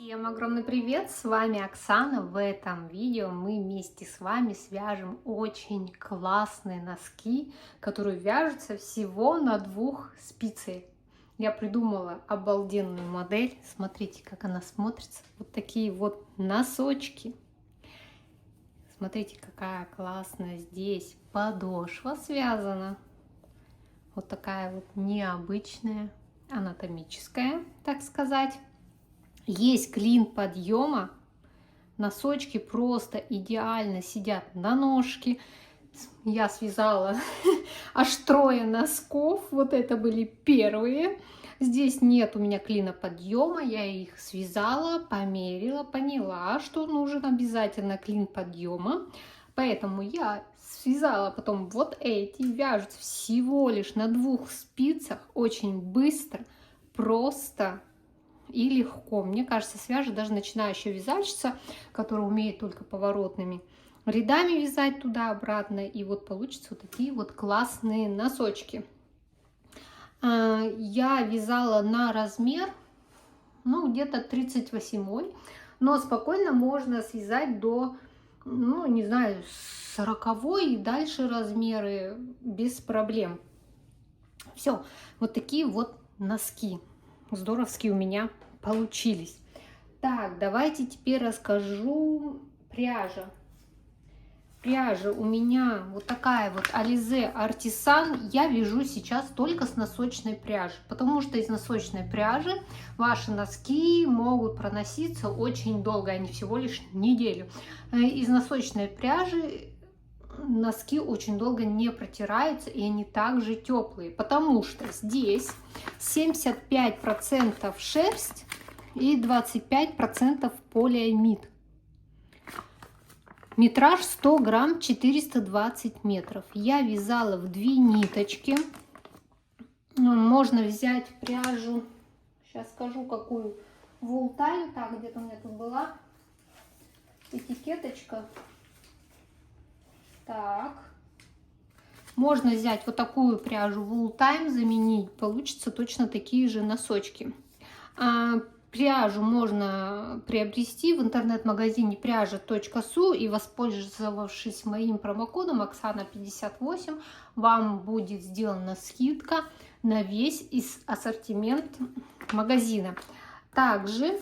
Всем огромный привет! С вами Оксана. В этом видео мы вместе с вами свяжем очень классные носки, которые вяжутся всего на 2 спицах. Я придумала обалденную модель. Смотрите, как она смотрится. Вот такие вот носочки. Смотрите, какая классная здесь подошва связана. Вот такая вот необычная, анатомическая, так сказать. Есть клин подъема, носочки просто идеально сидят на ножке. Я связала аж 3 носков, вот это были первые. Здесь нет у меня клина подъема, я их связала, померила, поняла, что нужен обязательно клин подъема. Поэтому я связала потом вот эти, вяжутся всего лишь на 2 спицах, очень быстро, просто и легко. Мне кажется, свяжет даже начинающая вязальщица, которая умеет только поворотными рядами вязать туда-обратно. И вот получится вот такие вот классные носочки. Я вязала на размер, ну, где-то 38, но спокойно можно связать до, ну, не знаю, 40 и дальше размеры без проблем. Все, вот такие вот носки. Здоровские у меня получились. Так, давайте теперь расскажу пряжа. Пряжа у меня вот такая вот Alize Artisan. Я вяжу сейчас только с носочной пряжи, потому что из носочной пряжи ваши носки могут проноситься очень долго, они всего лишь неделю. Из носочной пряжи носки очень долго не протираются, и они также теплые, потому что здесь 75% шерсть и 25% полиамид. Метраж 100 грамм, 420 метров. Я вязала в 2 ниточки. Можно взять пряжу, сейчас скажу какую, Wool Time. Так, где-то у меня тут была этикеточка. Так, можно взять вот такую пряжу Wool Time, заменить, получится точно такие же носочки. Пряжу можно приобрести в интернет-магазине пряжа.су, и, воспользовавшись моим промокодом Оксана58, вам будет сделана скидка на весь ассортимент магазина. Также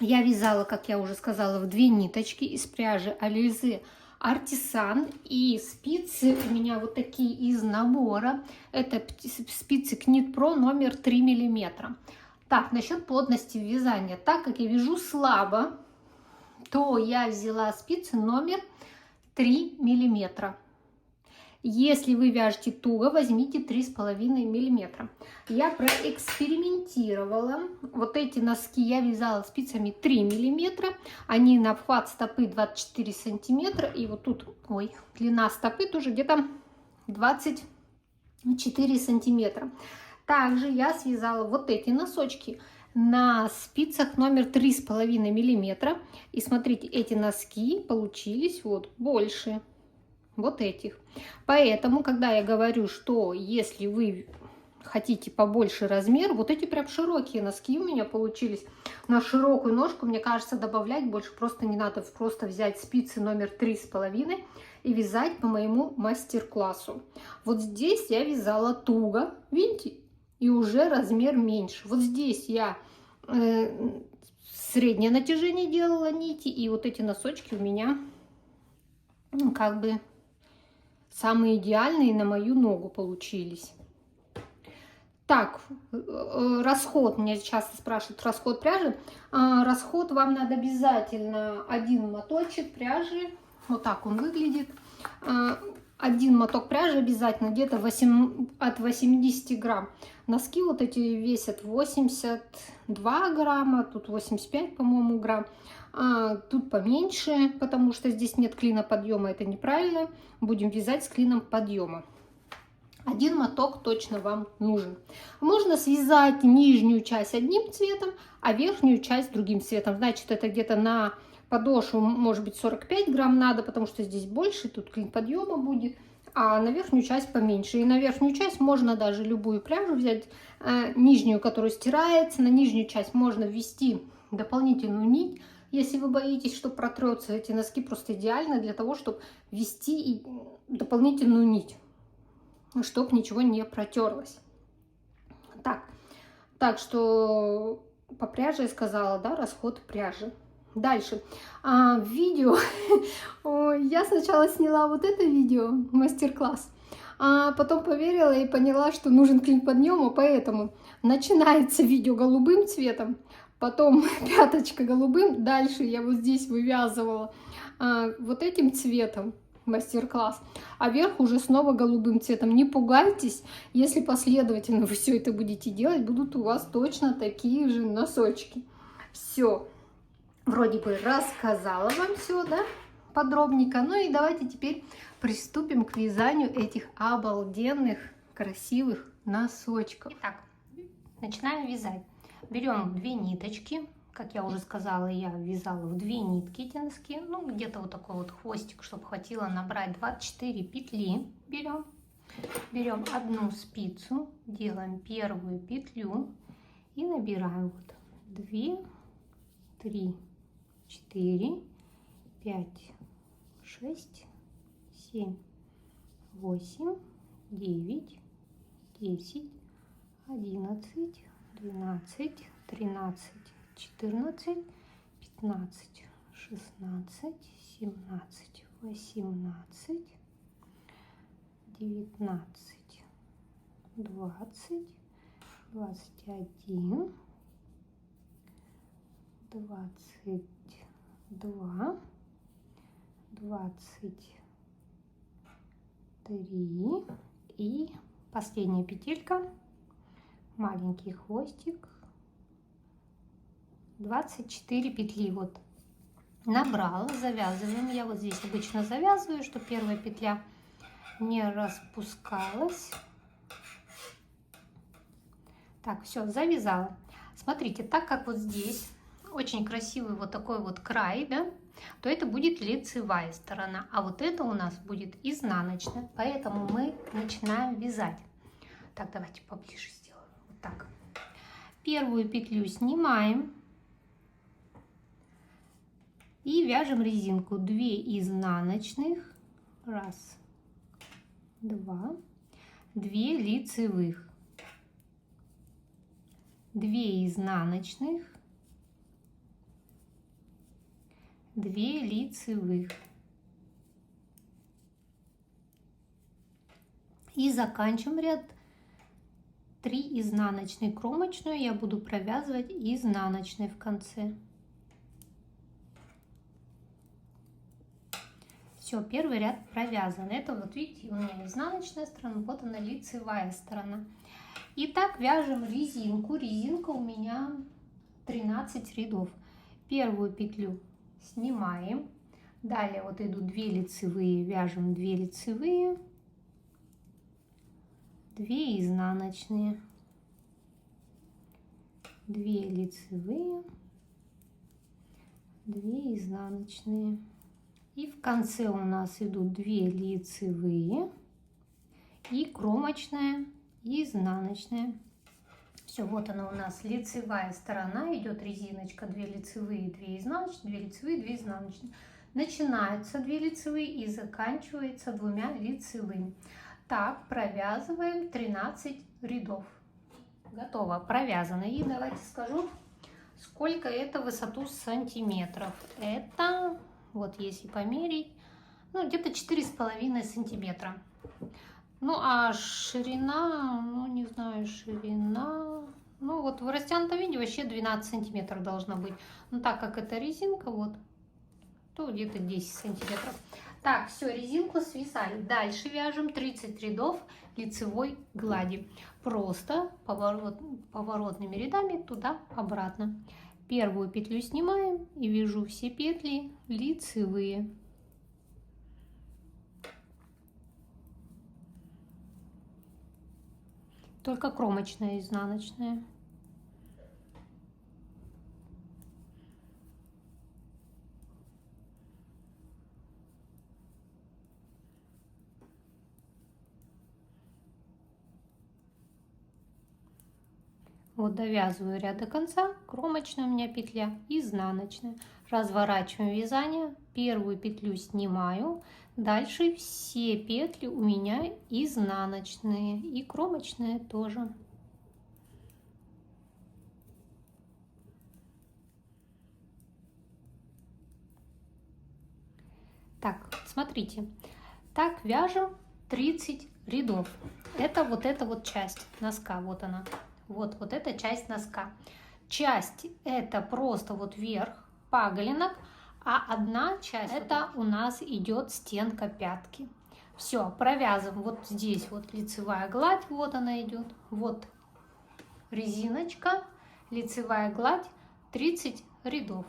я вязала, как я уже сказала, в 2 ниточки из пряжи Alize Artisan, и спицы у меня вот такие из набора. Это спицы Knit Pro номер 3 миллиметра. Так, насчет плотности вязания. Так как я вяжу слабо, то я взяла спицы номер 3 миллиметра. Если вы вяжете туго, возьмите 3,5 миллиметра. Я проэкспериментировала. Вот эти носки я вязала спицами 3 миллиметра. Они на обхват стопы 24 сантиметра. И вот тут, ой, длина стопы тоже где-то 24 сантиметра. Также я связала вот эти носочки на спицах номер 3,5 миллиметра. И смотрите, эти носки получились вот больше вот этих. Поэтому, когда я говорю, что если вы хотите побольше размер, вот эти прям широкие носки у меня получились. На широкую ножку, мне кажется, добавлять больше просто не надо. Просто взять спицы номер 3,5 и вязать по моему мастер-классу. Вот здесь я вязала туго, видите, и уже размер меньше. Вот здесь я среднее натяжение делала нити, и вот эти носочки у меня как бы самые идеальные на мою ногу получились. Так, расход. Меня часто спрашивают расход пряжи. Расход вам надо обязательно 1 моточек пряжи. Вот так он выглядит. 1 моток пряжи обязательно, где-то от 80 грамм. Носки вот эти весят 82 грамма, тут 85, по-моему, грамм. Тут поменьше, потому что здесь нет клина подъема, это неправильно. Будем вязать с клином подъема. 1 моток точно вам нужен. Можно связать нижнюю часть одним цветом, а верхнюю часть другим цветом. Значит, это где-то на подошву, может быть, 45 грамм надо, потому что здесь больше, тут клин подъема будет. а на верхнюю часть поменьше. И на верхнюю часть можно даже любую пряжу взять, нижнюю, которая стирается. На нижнюю часть можно ввести дополнительную нить. Если вы боитесь, что протрется, эти носки просто идеально для того, чтобы ввести дополнительную нить, чтобы ничего не протерлось. Так что по пряже я сказала, да, расход пряжи. Дальше. Видео. Я сначала сняла вот это видео, мастер-класс, а потом поверила и поняла, что нужен клин подъема, поэтому начинается видео голубым цветом, потом пяточка голубым, дальше я вот здесь вывязывала вот этим цветом, мастер-класс, а верх уже снова голубым цветом. Не пугайтесь, если последовательно вы все это будете делать, будут у вас точно такие же носочки. Все, вроде бы рассказала вам все, да, подробненько. Ну и давайте теперь приступим к вязанию этих обалденных, красивых носочков. Итак, начинаем вязать. Берем 2 ниточки. Как я уже сказала, я вязала в 2 нитки эти носки. Ну, где-то вот такой вот хвостик, чтобы хватило набрать 24 петли. Берем одну спицу, делаем первую петлю и набираем вот 2, 3, 4, 5, 6, 7, 8, 9, 10, 11, 12, 13, 14, 15, 16, 17, 18, 19, 20, 21, 22, 23 и последняя петелька, маленький хвостик, 24 петли. Вот набрала, завязываем. Я вот здесь обычно завязываю, чтобы первая петля не распускалась. Так, все, завязала. Смотрите, так как вот здесь очень красивый вот такой вот край, да, то это будет лицевая сторона, а вот это у нас будет изнаночная, поэтому мы начинаем вязать. Так, давайте поближе сделаем. Вот так. Первую петлю снимаем и вяжем резинку. 2 изнаночных, 1, 2, 2 лицевых, 2 изнаночных, 2 лицевых. И заканчиваем ряд 3 изнаночной. Кромочную я буду провязывать изнаночной в конце. Все, первый ряд провязан. Это вот видите, у меня изнаночная сторона, вот она лицевая сторона. Итак, вяжем резинку. Резинка у меня 13 рядов. Первую петлю снимаем. Далее вот идут 2 лицевые, вяжем 2 лицевые, 2 изнаночные, 2 лицевые, 2 изнаночные. И в конце у нас идут 2 лицевые и кромочная и изнаночная. Все, вот она у нас лицевая сторона, идет резиночка, 2 лицевые, 2 изнаночные, 2 лицевые, 2 изнаночные. Начинаются 2 лицевые и заканчивается 2 лицевыми. Так, провязываем 13 рядов. Готово, провязано. И давайте скажу, сколько это высоту сантиметров. Это, вот если померить, ну где-то 4,5 сантиметра. Ну, а ширина, ну, не знаю, ширина, ну, вот в растянутом виде вообще 12 сантиметров должна быть. Но так как это резинка, вот, то где-то 10 сантиметров. Так, все, резинку связали. Дальше вяжем 30 рядов лицевой глади. Просто поворотными рядами туда-обратно. Первую петлю снимаем и вяжу все петли лицевые. Только кромочная, изнаночная. Вот довязываю ряд до конца, кромочная у меня петля, изнаночная. Разворачиваем вязание, первую петлю снимаю, дальше все петли у меня изнаночные и кромочные тоже. Так, смотрите, так вяжем 30 рядов. Это вот эта вот часть носка, вот она. Вот эта часть носка. Часть это просто вот верх паголинок, а одна часть это у нас идет стенка пятки. Все, провязываем вот здесь вот лицевая гладь, вот она идет, вот резиночка, лицевая гладь, 30 рядов.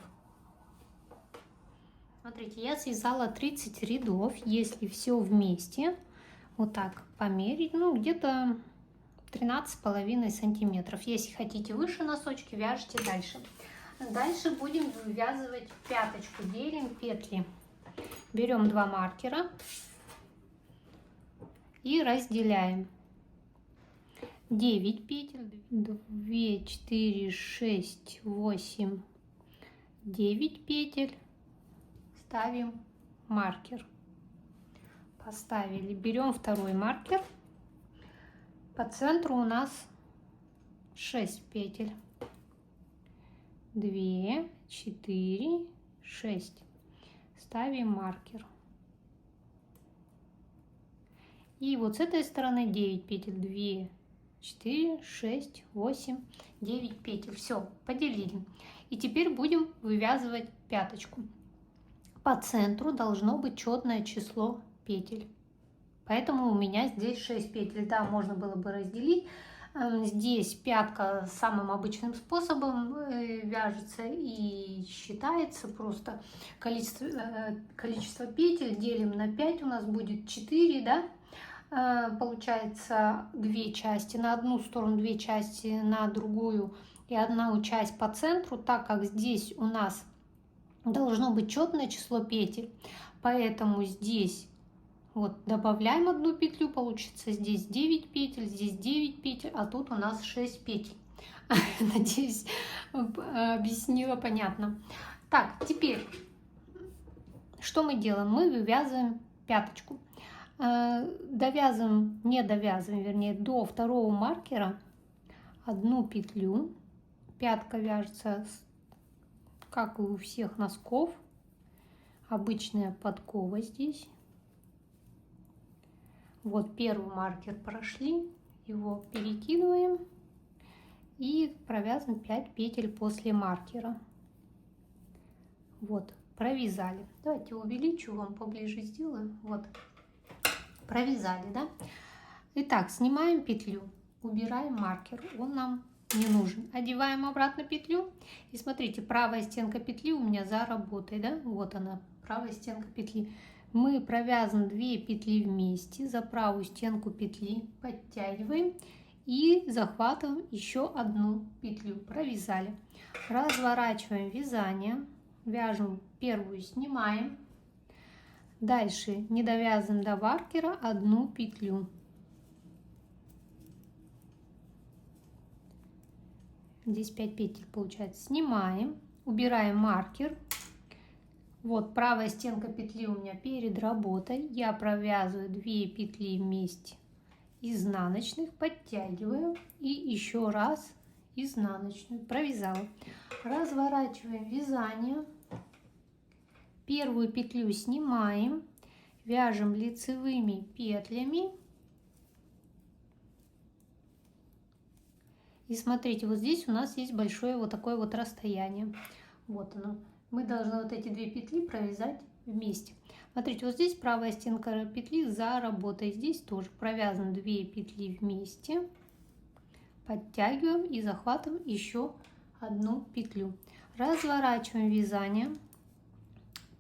Смотрите, я связала 30 рядов, если все вместе, вот так померить, ну где-то 13,5 сантиметров. Если хотите выше носочки, вяжите дальше. Дальше будем вывязывать пяточку, делим петли. Берем 2 маркера и разделяем. 9 петель, 2, 4, 6, 8, 9 петель. Ставим маркер. Поставили. Берем второй маркер. По центру у нас 6 петель. 2, 4, 6. Ставим маркер. И вот с этой стороны 9 петель. 2, 4, 6, 8, 9 петель. Все, поделили. И теперь будем вывязывать пяточку. По центру должно быть четное число петель. Поэтому у меня здесь 6 петель. Да, можно было бы разделить. Здесь пятка самым обычным способом вяжется и считается. Просто количество петель делим на 5. У нас будет 4, да? Получается 2 части. На одну сторону 2 части, на другую и одна часть по центру. Так как здесь у нас должно быть четное число петель, поэтому здесь вот добавляем одну петлю, получится здесь 9 петель, здесь 9 петель, а тут у нас 6 петель. Надеюсь, объяснила понятно. Так, теперь что мы делаем? Мы вывязываем пяточку. Довязываем, не довязываем, вернее, до второго маркера одну петлю. Пятка вяжется как и у всех носков, обычная подкова здесь. Вот первый маркер прошли, его перекидываем и провязываем 5 петель после маркера. Вот, провязали. Давайте увеличу, вам поближе сделаю. Вот, провязали, да? Итак, снимаем петлю, убираем маркер, он нам не нужен. Одеваем обратно петлю. И смотрите, правая стенка петли у меня за работой, да? Вот она, правая стенка петли. Мы провязываем 2 петли вместе за правую стенку петли, подтягиваем и захватываем еще одну петлю. Провязали. Разворачиваем вязание, вяжем первую, снимаем. Дальше не довязываем до маркера одну петлю. Здесь 5 петель получается. Снимаем, убираем маркер. Вот правая стенка петли у меня перед работой. Я провязываю 2 петли вместе изнаночных, подтягиваю и еще раз изнаночную. Провязала. Разворачиваем вязание. Первую петлю снимаем, вяжем лицевыми петлями. И смотрите, вот здесь у нас есть большое вот такое вот расстояние. Вот оно. Мы должны вот эти 2 петли провязать вместе. Смотрите, вот здесь правая стенка петли за работой. Здесь тоже провязаны 2 петли вместе. Подтягиваем и захватываем еще одну петлю. Разворачиваем вязание.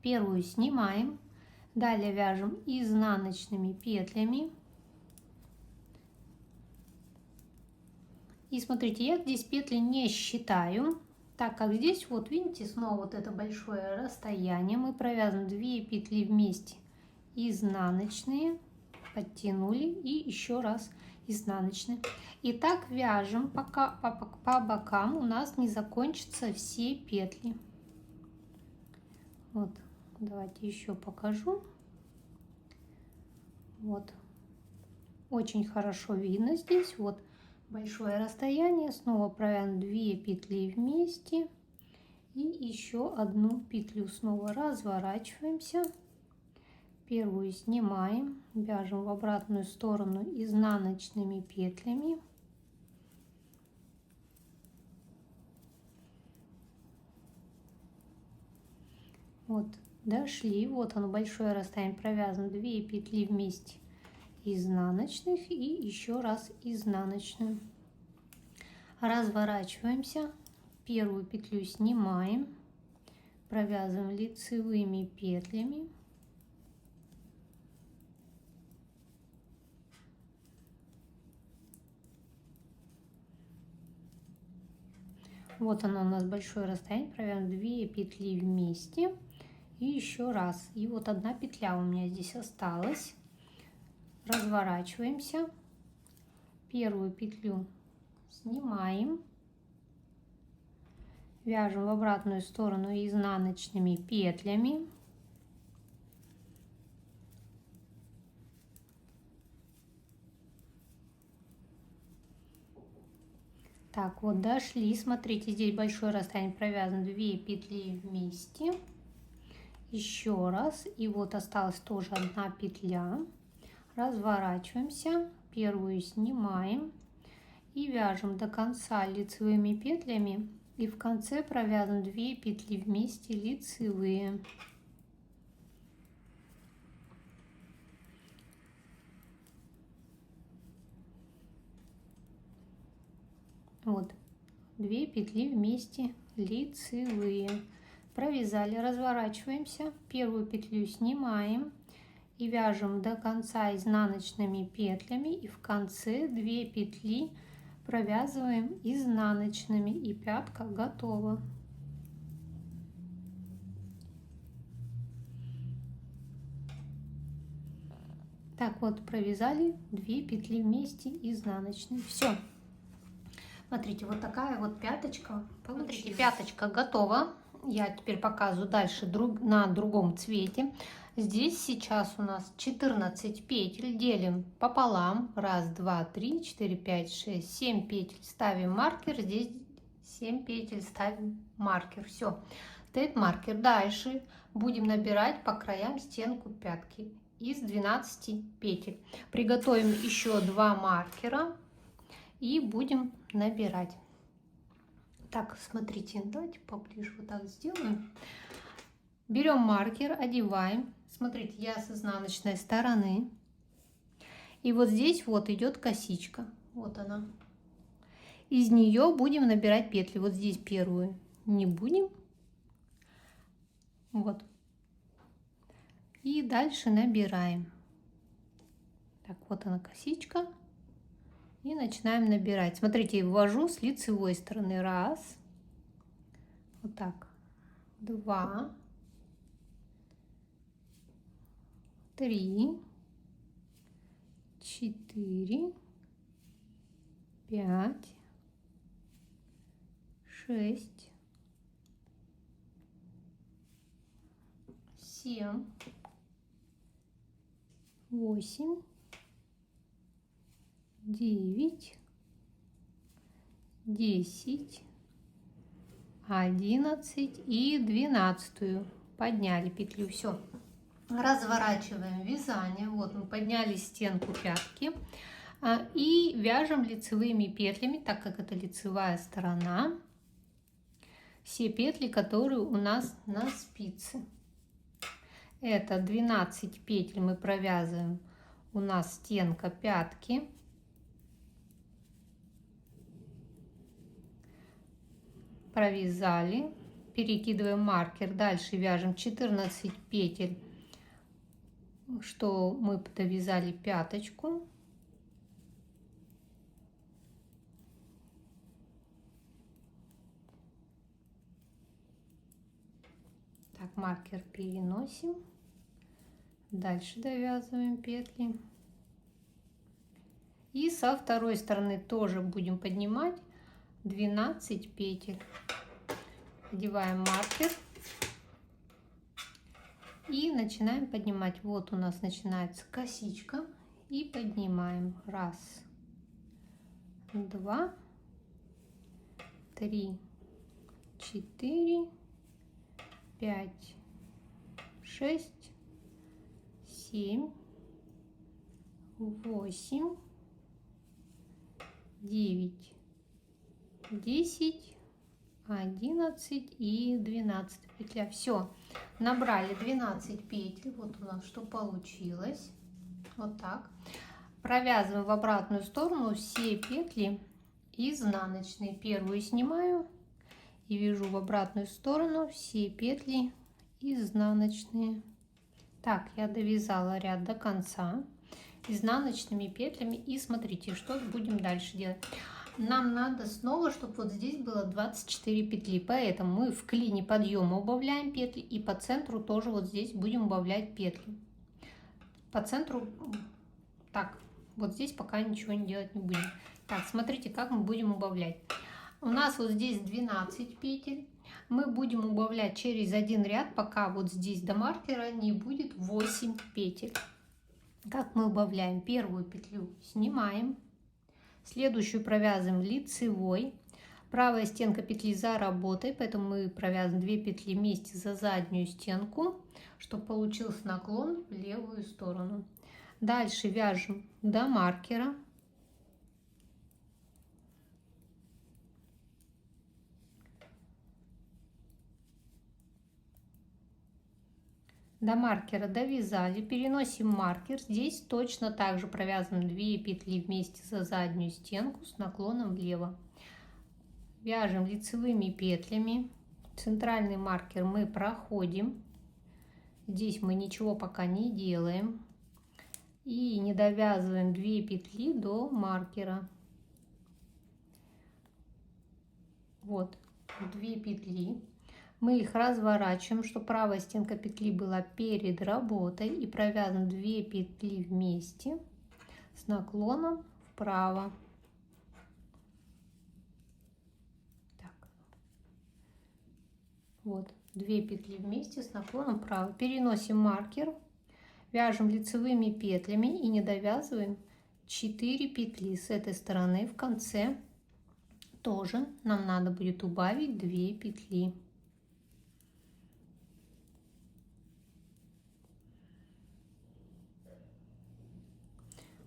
Первую снимаем. Далее вяжем изнаночными петлями. И смотрите, я здесь петли не считаю, так как здесь, вот видите, снова вот это большое расстояние. Мы провязываем 2 петли вместе изнаночные, подтянули и еще раз изнаночные. И так вяжем, пока по бокам у нас не закончатся все петли. Вот, давайте еще покажу. Вот, очень хорошо видно здесь. Вот большое расстояние. Снова провязываем 2 петли вместе и еще одну петлю. Снова разворачиваемся. Первую снимаем, вяжем в обратную сторону изнаночными петлями. Вот, дошли, вот оно большое расстояние, провязано 2 петли вместе изнаночных и еще раз изнаночную. Разворачиваемся, первую петлю снимаем, провязываем лицевыми петлями. Вот оно у нас большое расстояние, провязываем 2 петли вместе и еще раз. И вот одна петля у меня здесь осталась. Разворачиваемся, первую петлю снимаем, вяжем в обратную сторону изнаночными петлями. Так, вот дошли, смотрите, здесь большое расстояние, провязано 2 петли вместе, еще раз, и вот осталась тоже одна петля. Разворачиваемся, первую снимаем и вяжем до конца лицевыми петлями, и в конце провязываем 2 петли вместе лицевые. Вот, 2 петли вместе лицевые. Провязали, разворачиваемся, первую петлю снимаем и вяжем до конца изнаночными петлями, и в конце 2 петли провязываем изнаночными, и пятка готова. Так вот, провязали 2 петли вместе изнаночные. Все. Смотрите, вот такая вот пяточка получилась. Смотрите, пяточка готова. Я теперь показываю дальше на другом цвете. Здесь сейчас у нас 14 петель. Делим пополам. 1, 2, 3, 4, 5, 6, 7 петель. Ставим маркер. Здесь 7 петель. Ставим маркер. Все. Стоит маркер. Дальше будем набирать по краям стенку пятки из 12 петель. Приготовим еще 2 маркера и будем набирать. Так, смотрите, давайте поближе вот так сделаем. Берем маркер, одеваем. Смотрите, я с изнаночной стороны. И вот здесь вот идет косичка. Вот она. Из нее будем набирать петли. Вот здесь первую не будем. Вот. И дальше набираем. Так, вот она косичка. И начинаем набирать. Смотрите, ввожу с лицевой стороны. 1, вот так, 2, 3, 4, 5, 6, 7, 8, 9, 10, 11 и 12 подняли петлю. Все, разворачиваем вязание. Вот мы подняли стенку пятки и вяжем лицевыми петлями, так как это лицевая сторона, все петли, которые у нас на спице. Это 12 петель мы провязываем, у нас стенка пятки. Провязали, перекидываем маркер, дальше вяжем 14 петель, что мы довязали пяточку. Так, маркер переносим, дальше довязываем петли И со второй стороны тоже будем поднимать 12 петель. Одеваем маркер и начинаем поднимать. Вот у нас начинается косичка. И поднимаем. 1, 2, 3, 4, 5, 6, 7, 8, 9, 10, 11 и 12 петля. Все, набрали 12 петель. Вот у нас что получилось. Вот так. Провязываем в обратную сторону все петли изнаночные. Первую снимаю и вяжу в обратную сторону все петли изнаночные. Так, я довязала ряд до конца изнаночными петлями. И смотрите, что будем дальше делать. Нам надо снова, чтобы вот здесь было 24 петли. Поэтому мы в клине подъема убавляем петли. И по центру тоже вот здесь будем убавлять петли. По центру, так, вот здесь пока ничего не делать не будем. Так, смотрите, как мы будем убавлять. У нас вот здесь 12 петель. Мы будем убавлять через один ряд, пока вот здесь до маркера не будет 8 петель. Как мы убавляем? Первую петлю снимаем. Следующую провязываем лицевой. Правая стенка петли за работой, поэтому мы провязываем 2 петли вместе за заднюю стенку, чтобы получился наклон в левую сторону. Дальше вяжем до маркера. До маркера довязали, переносим маркер. Здесь точно так же провязываем 2 петли вместе за заднюю стенку с наклоном влево. Вяжем лицевыми петлями. Центральный маркер мы проходим. Здесь мы ничего пока не делаем. И не довязываем 2 петли до маркера. Вот 2 петли. Мы их разворачиваем, чтобы правая стенка петли была перед работой. И провязываем 2 петли вместе с наклоном вправо. Так. Вот 2 петли вместе с наклоном вправо. Переносим маркер. Вяжем лицевыми петлями и не довязываем 4 петли. С этой стороны в конце тоже нам надо будет убавить 2 петли.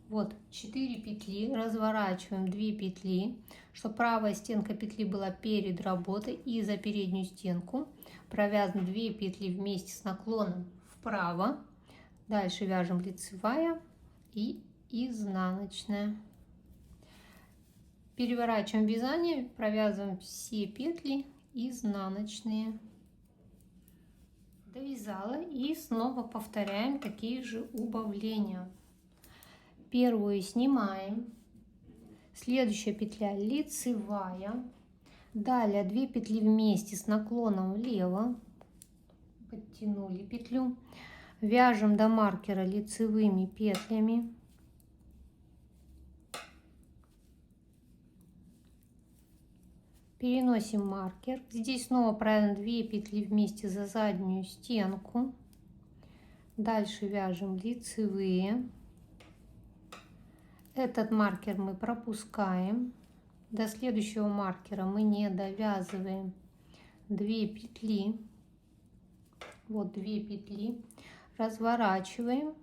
Вот 4 петли, разворачиваем 2 петли, чтобы правая стенка петли была перед работой, и за переднюю стенку провязываем 2 петли вместе с наклоном вправо. Дальше вяжем лицевая и изнаночная. Переворачиваем вязание, провязываем все петли изнаночные. Довязала и снова повторяем такие же убавления. Первую снимаем, следующая петля лицевая, далее 2 петли вместе с наклоном влево, подтянули петлю, вяжем до маркера лицевыми петлями, переносим маркер, здесь снова провязываем 2 петли вместе за заднюю стенку, дальше вяжем лицевые. Этот маркер мы пропускаем. До следующего маркера мы не довязываем 2 петли. Вот 2 петли. Разворачиваем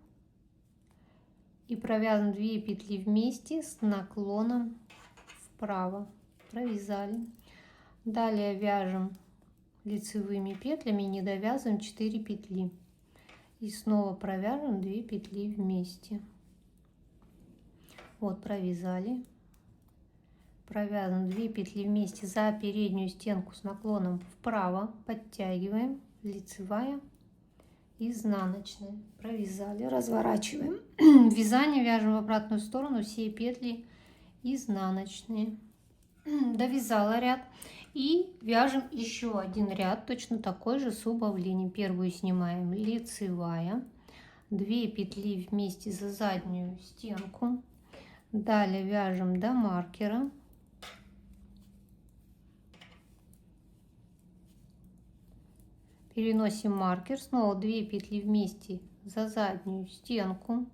и провязываем 2 петли вместе с наклоном вправо. Провязали. Далее вяжем лицевыми петлями, не довязываем 4 петли. И снова провяжем 2 петли вместе. Вот провязали, провязываем 2 петли вместе за переднюю стенку с наклоном вправо, подтягиваем, лицевая, изнаночная, провязали, разворачиваем, вязание вяжем в обратную сторону, все петли изнаночные. Довязала ряд и вяжем еще один ряд, точно такой же с убавлением. Первую снимаем лицевая, 2 петли вместе за заднюю стенку. Далее вяжем до маркера. Переносим маркер, снова 2 петли вместе за заднюю стенку.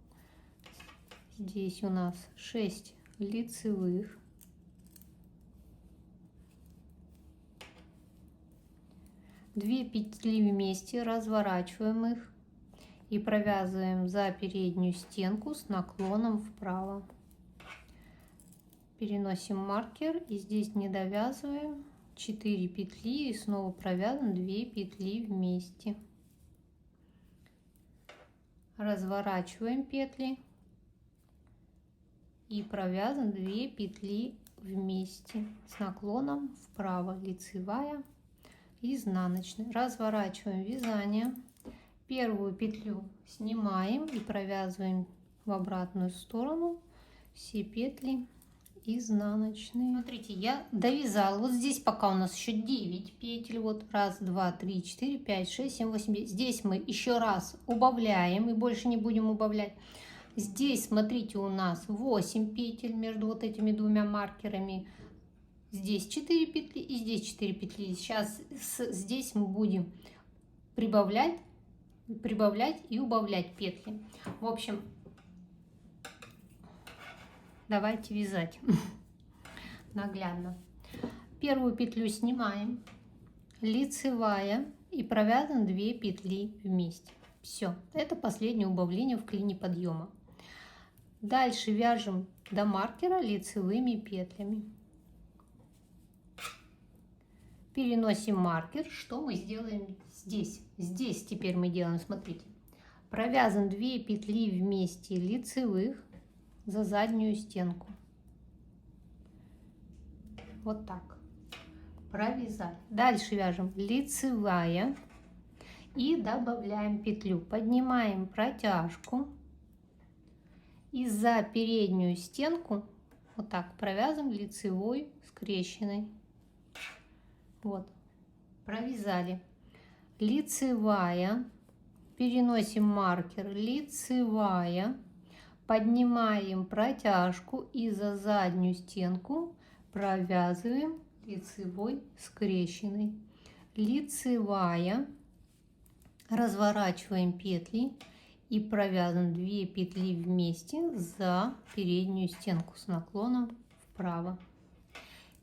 Здесь у нас 6 лицевых. 2 петли вместе, разворачиваем их и провязываем за переднюю стенку с наклоном вправо. Переносим маркер и здесь не довязываем. 4 петли и снова провязываем 2 петли вместе. Разворачиваем петли и провязываем 2 петли вместе с наклоном вправо, лицевая, изнаночная. Разворачиваем вязание. Первую петлю снимаем и провязываем в обратную сторону все петли изнаночные. Смотрите, я довязала. Вот здесь пока у нас еще 9 петель. Вот 1, 2, 3, 4, 5, 6, 7, 8, 9. Здесь мы еще раз убавляем и больше не будем убавлять. Здесь, смотрите, у нас 8 петель между вот этими двумя маркерами. Здесь 4 петли и здесь 4 петли. Сейчас здесь мы будем прибавлять и убавлять петли. В общем, давайте вязать наглядно. Первую петлю снимаем, лицевая, и провязываем 2 петли вместе. Все, это последнее убавление в клине подъема. Дальше вяжем до маркера лицевыми петлями. Переносим маркер. Что мы сделаем здесь? Здесь теперь мы делаем, смотрите, провязываем 2 петли вместе лицевых за заднюю стенку. Вот так. Провязали. Дальше вяжем лицевая и добавляем петлю. Поднимаем протяжку и за переднюю стенку вот так провязываем лицевой скрещенной. Вот. Провязали. Лицевая. Переносим маркер. Лицевая. Поднимаем протяжку и за заднюю стенку провязываем лицевой скрещенной. Лицевая. Разворачиваем петли и провязываем 2 петли вместе за переднюю стенку с наклоном вправо.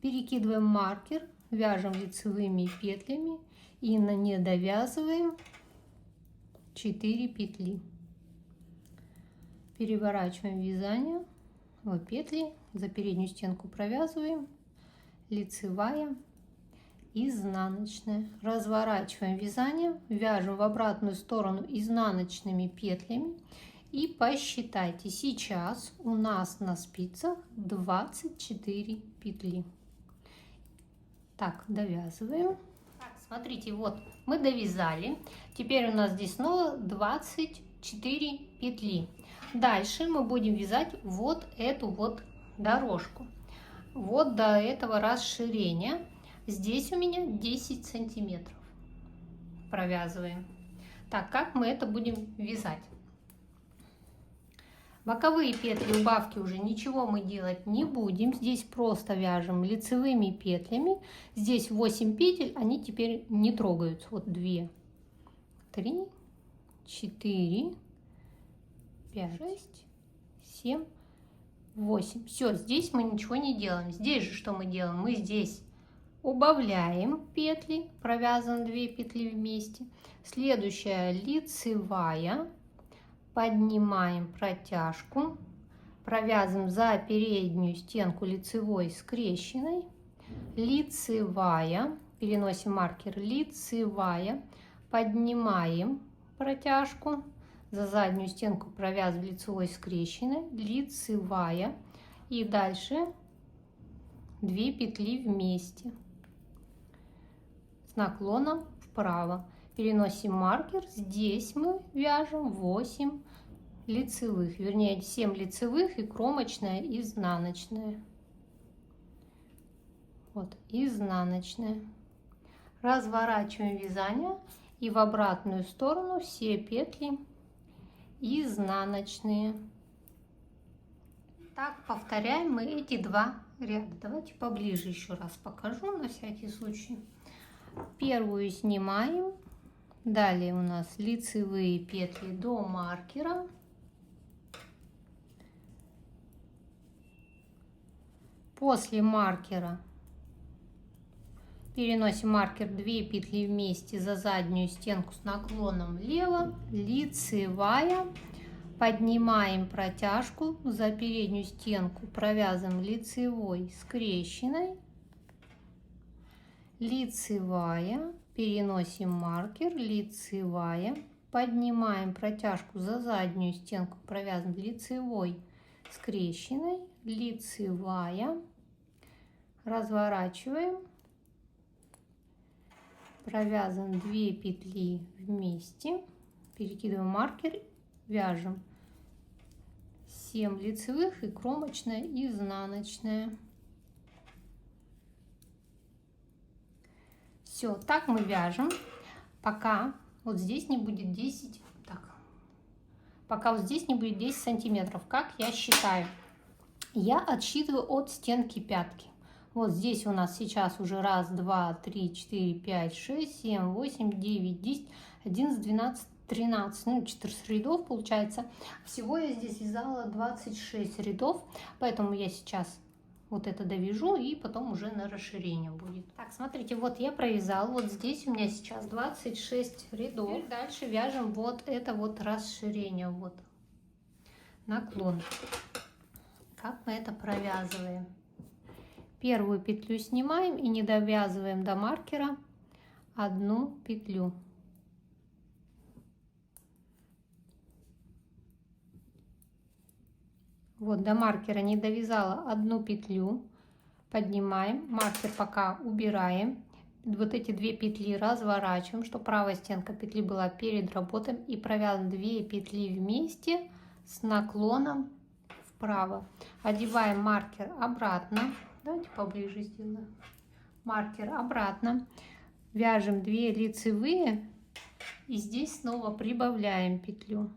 Перекидываем маркер, вяжем лицевыми петлями и не довязываем 4 петли. Переворачиваем вязание, вот петли, за переднюю стенку провязываем, лицевая, изнаночная. Разворачиваем вязание, вяжем в обратную сторону изнаночными петлями и посчитайте. Сейчас у нас на спицах 24 петли. Так, довязываем. Так, смотрите, вот мы довязали. Теперь у нас здесь снова 24 петли. Дальше мы будем вязать вот эту вот дорожку. Вот до этого расширения. Здесь у меня 10 сантиметров. Провязываем. Так, как мы это будем вязать? Боковые петли, убавки уже ничего мы делать не будем. Здесь просто вяжем лицевыми петлями. Здесь 8 петель, они теперь не трогаются. Вот 2, 3, 4, 5, 6, 7, 8. Все, здесь мы ничего не делаем. Здесь же что мы делаем? Мы здесь убавляем петли, провязываем 2 петли вместе. Следующая лицевая. Поднимаем протяжку, провязываем за переднюю стенку лицевой скрещенной, лицевая, переносим маркер, лицевая, поднимаем протяжку, за заднюю стенку провязываем лицевой скрещенной, лицевая и дальше 2 петли вместе с наклоном вправо. Переносим маркер, здесь мы вяжем 8 лицевых, вернее 7 лицевых и кромочная изнаночная. Вот, изнаночная. Разворачиваем вязание и в обратную сторону все петли изнаночные. Так, повторяем мы эти два ряда. Давайте поближе еще раз покажу на всякий случай. Первую снимаем. Далее у нас лицевые петли до маркера. После маркера переносим маркер 2 петли вместе за заднюю стенку с наклоном влево, лицевая, поднимаем протяжку за переднюю стенку, провязываем лицевой скрещенной, лицевая, переносим маркер, лицевая, поднимаем протяжку за заднюю стенку, провязываем лицевой скрещенной, лицевая, разворачиваем, провязываем 2 петли вместе, перекидываем маркер, вяжем 7 лицевых и кромочная, изнаночная. Все, так мы вяжем, пока вот здесь не будет 10, так, пока вот здесь не будет 10 сантиметров, как я считаю. Я отсчитываю от стенки пятки. Вот здесь у нас сейчас уже 1, 2, 3, 4, 5, 6, 7, 8, 9, 10, 11, 12, 13, ну 14 рядов получается. Всего я здесь вязала 26 рядов, поэтому я сейчас вот это довяжу и потом уже на расширение будет. Так, смотрите, вот я провязала, вот здесь у меня сейчас 26 рядов. Теперь дальше вяжем вот это вот расширение, вот наклон. Как мы это провязываем? Первую петлю снимаем и не довязываем до маркера 1 петлю. Вот до маркера не довязала 1 петлю, поднимаем, маркер пока убираем, вот эти 2 петли разворачиваем, чтобы правая стенка петли была перед работой, и провязываем 2 петли вместе с наклоном вправо. Одеваем маркер обратно, давайте поближе сделаем, маркер обратно, вяжем 2 лицевые и здесь снова прибавляем петлю,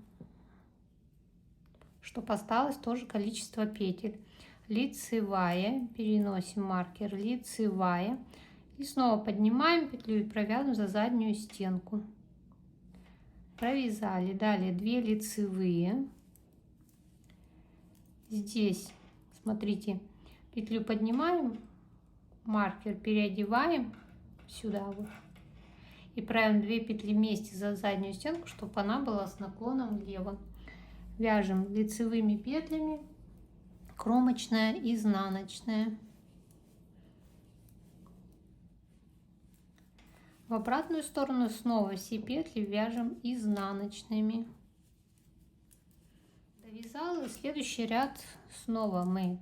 чтобы осталось тоже количество петель. Лицевая, переносим маркер, лицевая, и снова поднимаем петлю и провязываем за заднюю стенку. Провязали, далее 2 лицевые. Здесь, смотрите, петлю поднимаем, маркер переодеваем сюда вот и провязываем 2 петли вместе за заднюю стенку, чтобы она была с наклоном влево. Вяжем лицевыми петлями, кромочная, изнаночная. В обратную сторону снова все петли вяжем изнаночными. Довязала, следующий ряд снова мы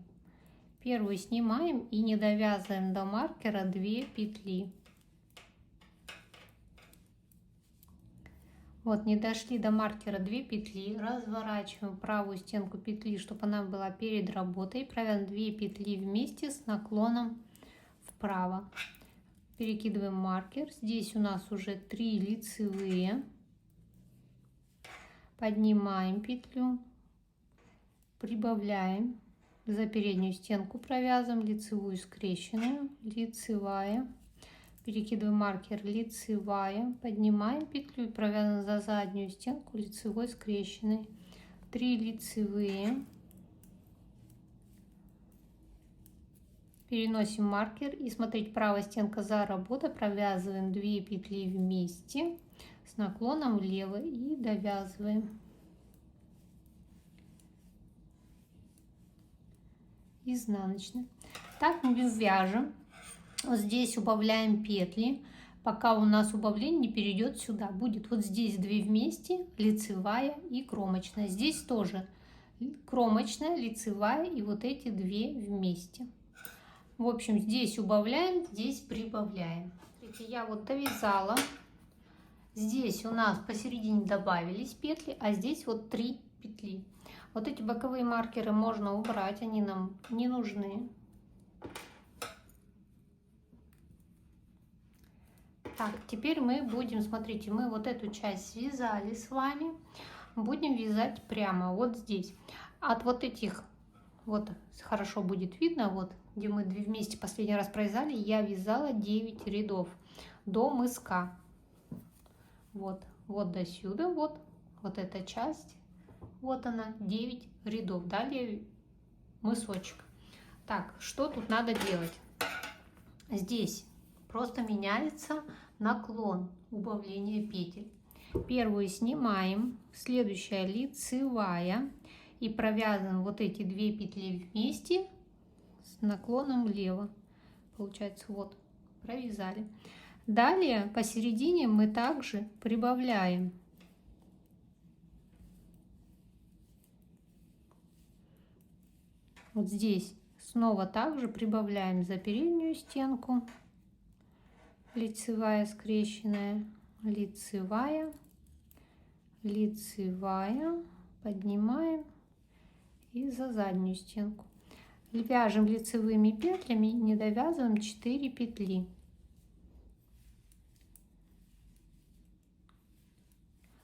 первую снимаем и не довязываем до маркера 2 петли. Вот, не дошли до маркера 2 петли, разворачиваем правую стенку петли, чтобы она была перед работой, провязываем 2 петли вместе с наклоном вправо. Перекидываем маркер, здесь у нас уже 3 лицевые, поднимаем петлю, прибавляем, за переднюю стенку провязываем лицевую скрещенную, лицевая. Перекидываем маркер, лицевая, поднимаем петлю и провязываем за заднюю стенку лицевой скрещенной. 3 лицевые. Переносим маркер и смотрите, правая стенка за работой, провязываем 2 петли вместе с наклоном влево и довязываем. Изнаночная. Так мы вяжем. Вот здесь убавляем петли, пока у нас убавление не перейдет сюда. Будет вот здесь 2 вместе, лицевая и кромочная. Здесь тоже кромочная, лицевая и вот эти 2 вместе. В общем, здесь убавляем, здесь прибавляем. Смотрите, я вот довязала. Здесь у нас посередине добавились петли, а здесь вот 3 петли. Вот эти боковые маркеры можно убрать, они нам не нужны. Так, теперь мы будем, смотрите, мы вот эту часть связали с вами, будем вязать прямо вот здесь. От вот этих вот хорошо будет видно, вот где мы вместе последний раз провязали, я вязала 9 рядов до мыска. Вот до сюда, вот эта часть, вот она, 9 рядов. Далее мысочек. Так, что тут надо делать? Здесь просто меняется наклон убавления петель. Первую снимаем, следующая лицевая, и провязываем вот эти 2 петли вместе с наклоном влево. Получается, вот, провязали. Далее посередине мы также прибавляем. Вот здесь снова также прибавляем за переднюю стенку. Лицевая скрещенная, лицевая, лицевая, поднимаем и за заднюю стенку. Вяжем лицевыми петлями, не довязываем 4 петли.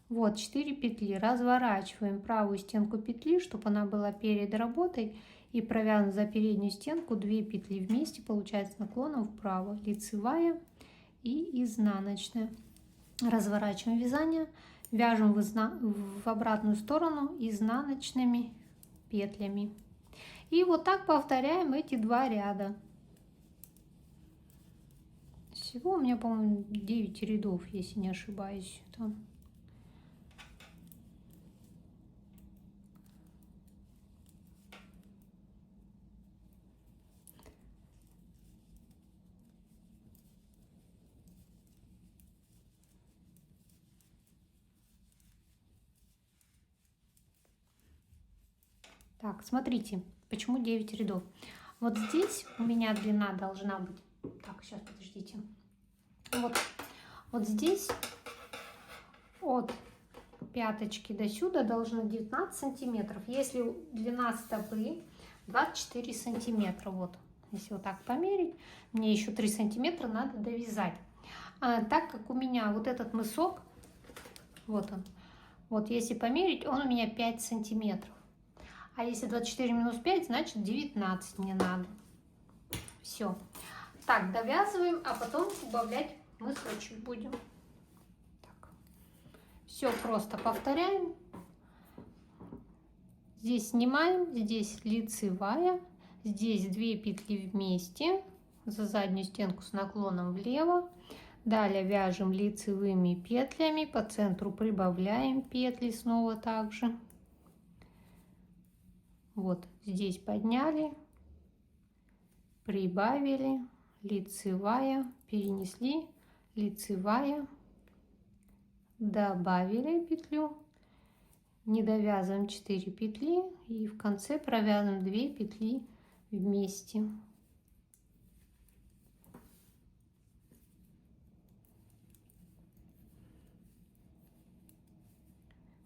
Вот 4 петли. Разворачиваем правую стенку петли, чтобы она была перед работой, и провязываем за переднюю стенку 2 петли вместе, получается наклоном вправо, лицевая и изнаночная. Разворачиваем вязание, вяжем в обратную сторону изнаночными петлями. И вот так повторяем эти 2 ряда. Всего у меня, по-моему, 9 рядов, если не ошибаюсь. Там. Так, смотрите, почему 9 рядов. Вот здесь у меня длина должна быть. Так, сейчас, подождите. Вот здесь от пяточки до сюда должно 19 сантиметров. Если длина стопы 24 сантиметра, вот. Если вот так померить, мне еще 3 сантиметра надо довязать. Так как у меня вот этот мысок, вот он, вот если померить, он у меня 5 сантиметров. А если 24 минус 5, значит 19 мне надо. Все. Так, довязываем, а потом убавлять мысочек будем. Так. Все просто повторяем. Здесь снимаем, здесь лицевая, здесь 2 петли вместе, за заднюю стенку с наклоном влево. Далее вяжем лицевыми петлями, по центру прибавляем петли снова также. Вот здесь подняли, прибавили, лицевая, перенесли, лицевая, добавили петлю, не довязываем 4 петли и в конце провязываем 2 петли вместе.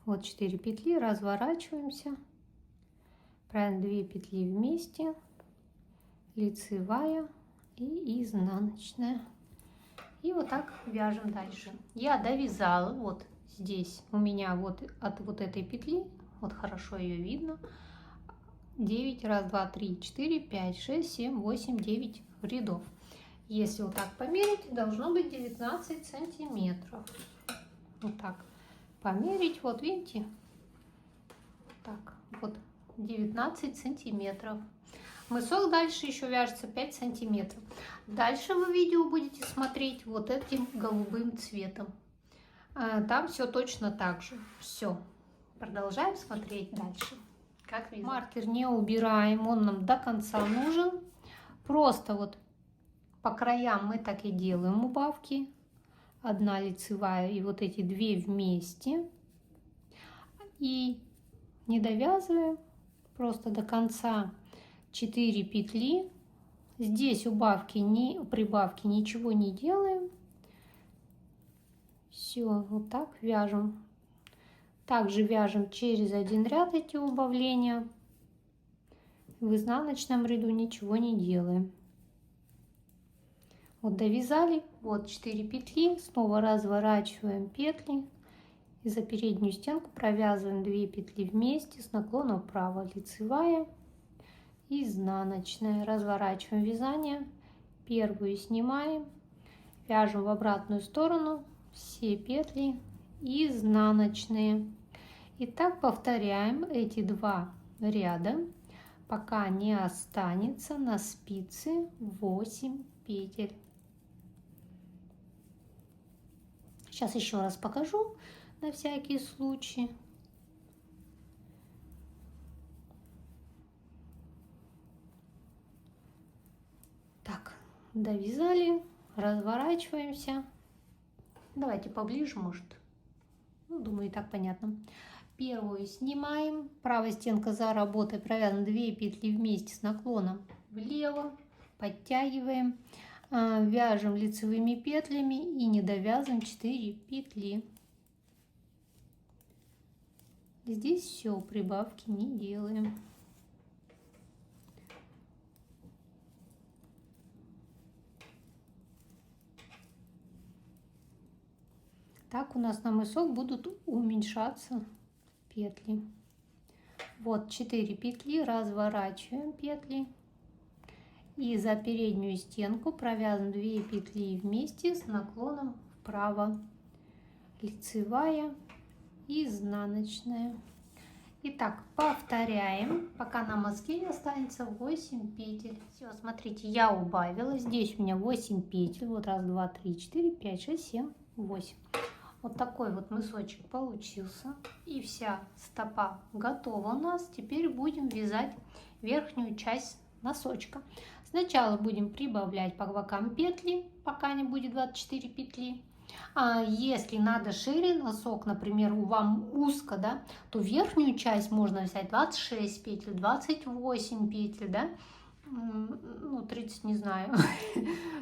Вот 4 петли, разворачиваемся. Провязываем 2 петли вместе, лицевая и изнаночная. И вот так вяжем дальше. Я довязала вот здесь у меня вот от вот этой петли, вот хорошо ее видно, 9, раз, 2, 3, 4, 5, 6, 7, 8, 9 рядов. Если вот так померить, должно быть 19 сантиметров. Вот так померить, вот видите, так вот 19 сантиметров. Мысок дальше еще вяжется 5 сантиметров. Дальше вы видео будете смотреть вот этим голубым цветом. Там все точно так же. Все. Продолжаем смотреть дальше. Как вязать. Маркер не убираем, он нам до конца нужен. Просто вот по краям мы так и делаем убавки. Одна лицевая и вот эти 2 вместе. И не довязываем. Просто до конца 4 петли. Здесь убавки, прибавки ничего не делаем. Все, вот так вяжем. Также вяжем через один ряд эти убавления. В изнаночном ряду ничего не делаем. Вот довязали, вот 4 петли, снова разворачиваем петли. И за переднюю стенку провязываем 2 петли вместе с наклоном вправо, лицевая, изнаночная. Разворачиваем вязание, первую снимаем, вяжем в обратную сторону все петли изнаночные. И так повторяем эти 2 ряда, пока не останется на спице 8 петель. Сейчас еще раз покажу на всякий случай. Так, довязали, разворачиваемся. Давайте поближе, может. Ну, думаю, и так понятно. Первую снимаем, правая стенка за работой провязана 2 петли вместе с наклоном влево, подтягиваем, вяжем лицевыми петлями и не довязываем 4 петли. Здесь все, прибавки не делаем. Так у нас на мысок будут уменьшаться петли. Вот 4 петли, разворачиваем петли и за переднюю стенку провязываем 2 петли вместе с наклоном вправо, лицевая, изнаночная. Итак, повторяем, пока на мазке не останется 8 петель. Все, смотрите, я убавила, здесь у меня 8 петель, вот раз, два, три, 4, 5, 6, 7, 8. Вот такой вот мысочек получился. И вся стопа готова у нас. Теперь будем вязать верхнюю часть носочка. Сначала будем прибавлять по бокам петли, пока не будет 24 петли. А если надо шире носок, например, у вам узко, да, то верхнюю часть можно взять 26 петель, 28 петель, да. Ну, 30 не знаю,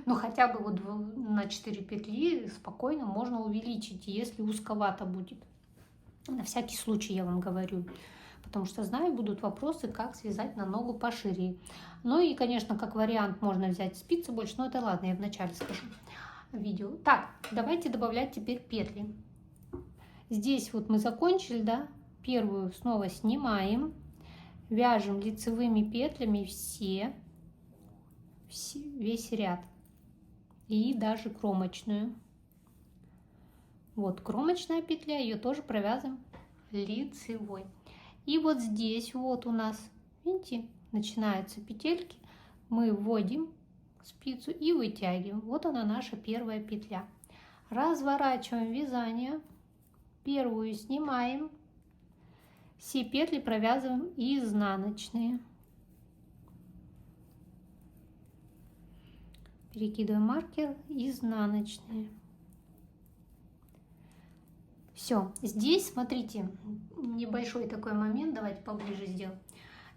но хотя бы вот на 4 петли спокойно можно увеличить, если узковато будет. На всякий случай я вам говорю, потому что знаю, будут вопросы, как связать на ногу пошире. Ну и, конечно, как вариант можно взять спицы больше, но это ладно, я вначале скажу видео. Так, давайте добавлять теперь петли. Здесь вот мы закончили, да, первую снова снимаем. Вяжем лицевыми петлями весь ряд и даже кромочную. Вот кромочная петля, ее тоже провязываем лицевой. И вот здесь вот у нас, видите, начинаются петельки. Мы вводим спицу и вытягиваем. Вот она, наша первая петля. Разворачиваем вязание, первую снимаем. Все петли провязываем изнаночные. Перекидываем маркер, изнаночные. Все, здесь, смотрите, небольшой такой момент, давайте поближе сделаем.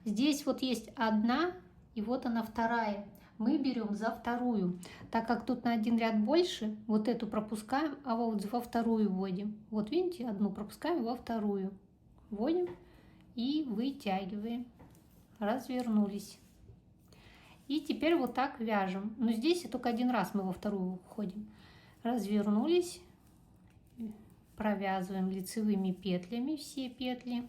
Здесь вот есть одна, и вот она вторая. Мы берем за вторую. Так как тут на один ряд больше, вот эту пропускаем, а вот во вторую вводим. Вот видите, одну пропускаем, во вторую вводим и вытягиваем. Развернулись. И теперь вот так вяжем. Но здесь только один раз мы во вторую входим. Развернулись. Провязываем лицевыми петлями все петли.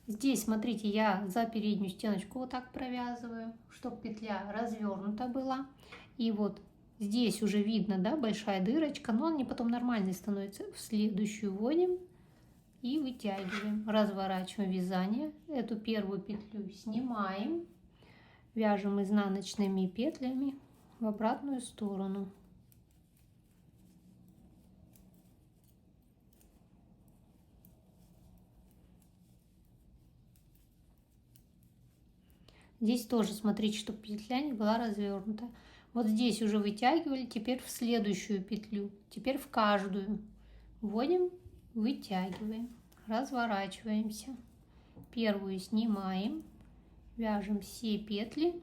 Здесь, смотрите, я за переднюю стеночку вот так провязываю, чтобы петля развернута была. И вот здесь уже видно, да, большая дырочка, но они потом нормальные становятся. В следующую вводим и вытягиваем. Разворачиваем вязание. Эту первую петлю снимаем. Вяжем изнаночными петлями в обратную сторону. Здесь тоже смотрите, чтобы петля не была развернута. Вот здесь уже вытягивали, теперь в следующую петлю, теперь в каждую. Вводим, вытягиваем, разворачиваемся. Первую снимаем, вяжем все петли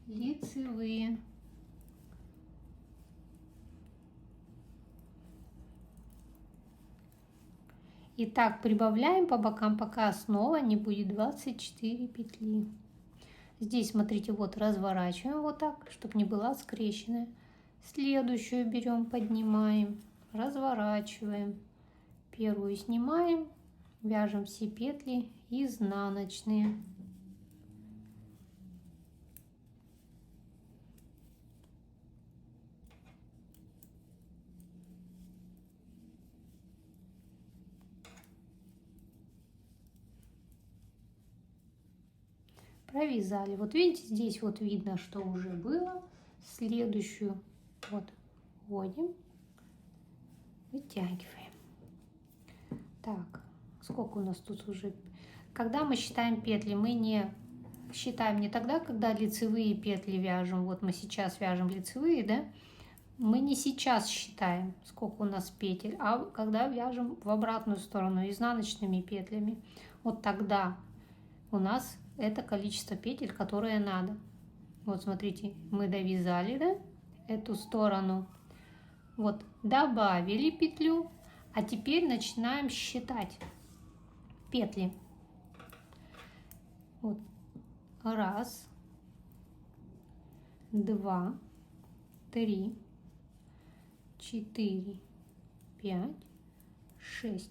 лицевые. И так прибавляем по бокам, пока снова не будет 24 петли. Здесь, смотрите, вот разворачиваем вот так, чтобы не была скрещенная. Следующую берем, поднимаем, разворачиваем. Первую снимаем, вяжем все петли изнаночные. Провязали. Вот видите, здесь вот видно, что уже было. Следующую вот вводим, вытягиваем. Так, сколько у нас тут уже? Когда мы считаем петли, мы не считаем не тогда, когда лицевые петли вяжем. Вот мы сейчас вяжем лицевые, да? Мы не сейчас считаем, сколько у нас петель, а когда вяжем в обратную сторону изнаночными петлями. Вот тогда у нас это количество петель, которое надо. Вот смотрите, мы довязали, да, эту сторону. Вот добавили петлю, а теперь начинаем считать петли. Вот раз, два, три, 4, 5, 6,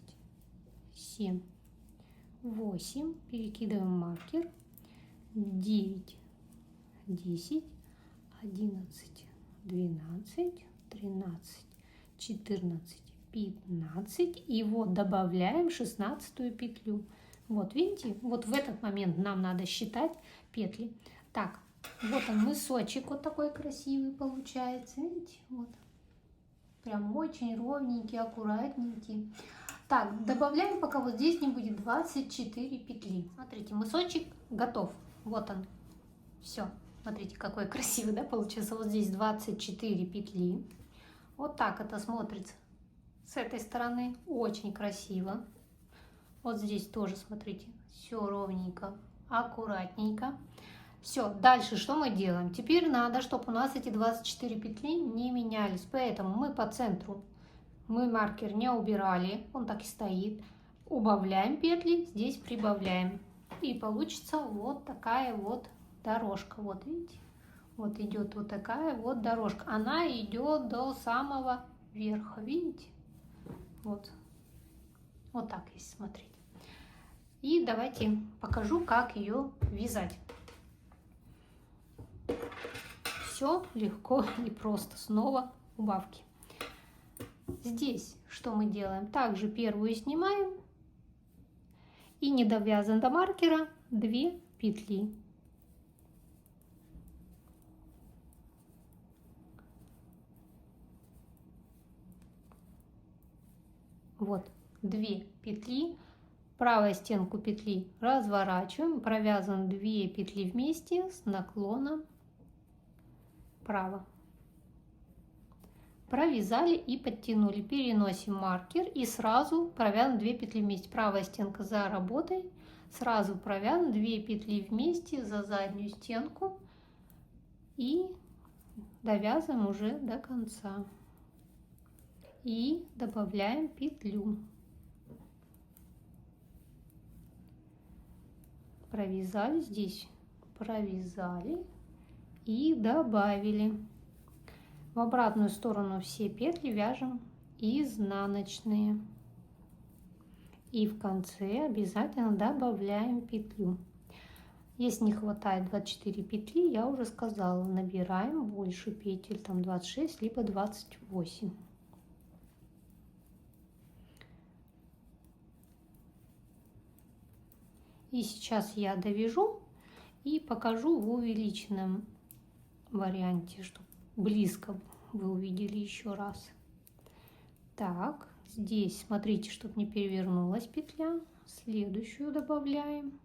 7, 8, перекидываем маркер, 9, 10, 11, 12, 13, 14, 15. И вот добавляем 16-ю петлю. Вот видите, вот в этот момент нам надо считать петли. Так, вот он мысочек вот такой красивый получается, видите, вот. Прям очень ровненький, аккуратненький. Так, добавляем, пока вот здесь не будет 24 петли. Смотрите, мысочек готов. Вот он. Все. Смотрите, какой красивый, да, получился. Вот здесь 24 петли. Вот так это смотрится с этой стороны. Очень красиво. Вот здесь тоже, смотрите, все ровненько, аккуратненько. Все, дальше что мы делаем? Теперь надо, чтобы у нас эти 24 петли не менялись. Поэтому мы по центру, мы маркер не убирали, он так и стоит. Убавляем петли, здесь прибавляем. И получится вот такая вот дорожка. Вот видите? Вот идет вот такая вот дорожка. Она идет до самого верха, видите? Вот. Вот так, если смотреть. И давайте покажу, как ее вязать. Все легко и просто. Снова убавки. Здесь что мы делаем? Также первую снимаем и не довязан до маркера 2 петли. Вот 2 петли. Правую стенку петли разворачиваем, провязываем 2 петли вместе с наклоном вправо. Провязали и подтянули. Переносим маркер и сразу провязываем 2 петли вместе. Правая стенка за работой. Сразу провязываем 2 петли вместе за заднюю стенку и довязываем уже до конца. И добавляем петлю. Провязали здесь, провязали и добавили. В обратную сторону все петли вяжем изнаночные. И в конце обязательно добавляем петлю. Если не хватает 24 петли, я уже сказала, набираем больше петель, там 26 либо 28. И сейчас я довяжу и покажу в увеличенном варианте, чтобы близко вы увидели еще раз. Так, здесь смотрите, чтобы не перевернулась петля. Следующую добавляем.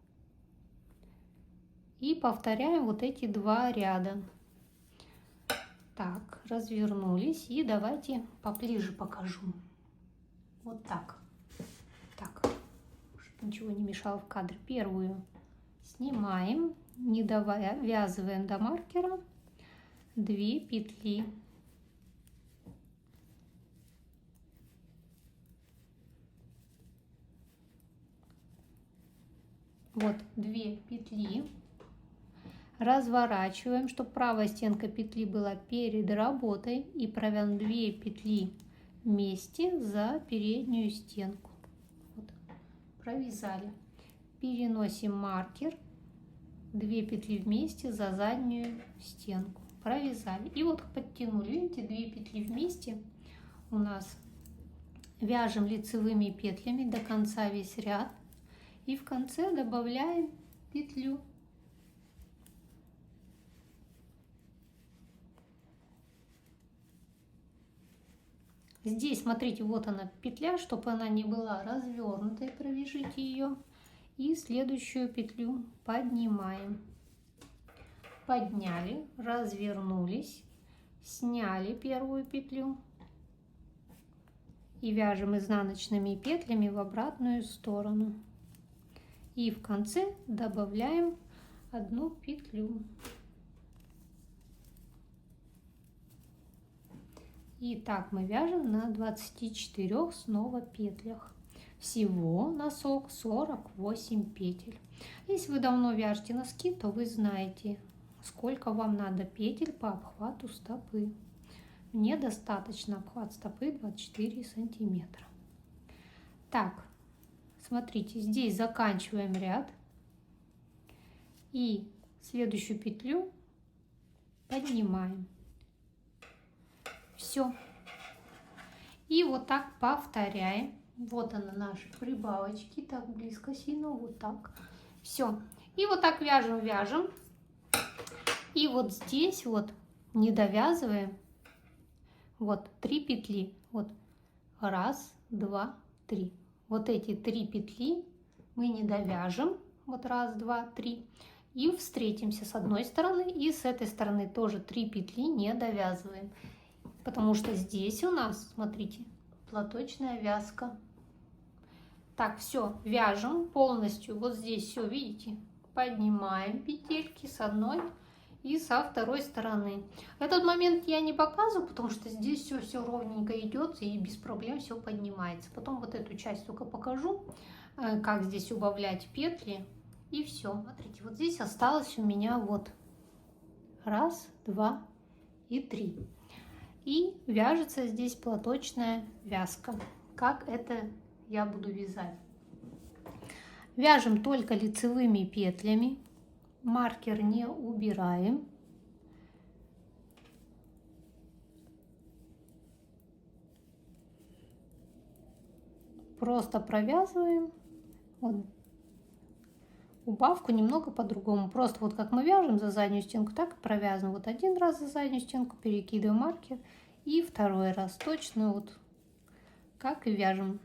И повторяем вот эти 2 ряда. Так, развернулись. И давайте поближе покажу. Вот так. Так, чтобы ничего не мешало в кадре. Первую снимаем, не довязываем до маркера 2 петли. Вот 2 петли. Разворачиваем, чтобы правая стенка петли была перед работой. И провязываем 2 петли вместе за переднюю стенку. Вот. провязали. Переносим маркер, 2 петли вместе за заднюю стенку, провязали. И вот подтянули, видите, 2 петли вместе у нас. Вяжем лицевыми петлями до конца весь ряд и в конце добавляем петлю. Здесь, смотрите, вот она петля, чтобы она не была развернутой, провяжите ее. И следующую петлю поднимаем. Подняли, развернулись, сняли первую петлю и вяжем изнаночными петлями в обратную сторону. И в конце добавляем 1 петлю. И так мы вяжем на 24 снова петлях. Всего носок 48 петель. Если вы давно вяжете носки, то вы знаете, сколько вам надо петель по обхвату стопы. Мне достаточно обхват стопы 24 сантиметра. Так, смотрите, здесь заканчиваем ряд. И следующую петлю поднимаем. Все. И вот так повторяем. Вот она наши прибавочки. Так близко сильно. Вот так. Все. И вот так вяжем, вяжем. И вот здесь вот не довязываем. Вот 3 петли. Вот 1, 2, 3. Вот эти 3 петли мы не довяжем. Вот 1, 2, 3. И встретимся с одной стороны. И с этой стороны тоже 3 петли не довязываем. Потому что здесь у нас, смотрите, платочная вязка. Так, все, вяжем полностью. Вот здесь все, видите? Поднимаем петельки с одной и со второй стороны. Этот момент я не показываю, потому что здесь все ровненько идет и без проблем все поднимается. Потом вот эту часть только покажу, как здесь убавлять петли. И все. Смотрите, вот здесь осталось у меня вот 1, 2 и 3. И вяжется здесь платочная вязка. Как это я буду вязать? Вяжем только лицевыми петлями. Маркер не убираем. Просто провязываем. Вот. Убавку немного по-другому. Просто вот как мы вяжем за заднюю стенку, так и провязываем. Вот 1 раз за заднюю стенку, перекидываем маркер. И 2 раз точно вот как и вяжем.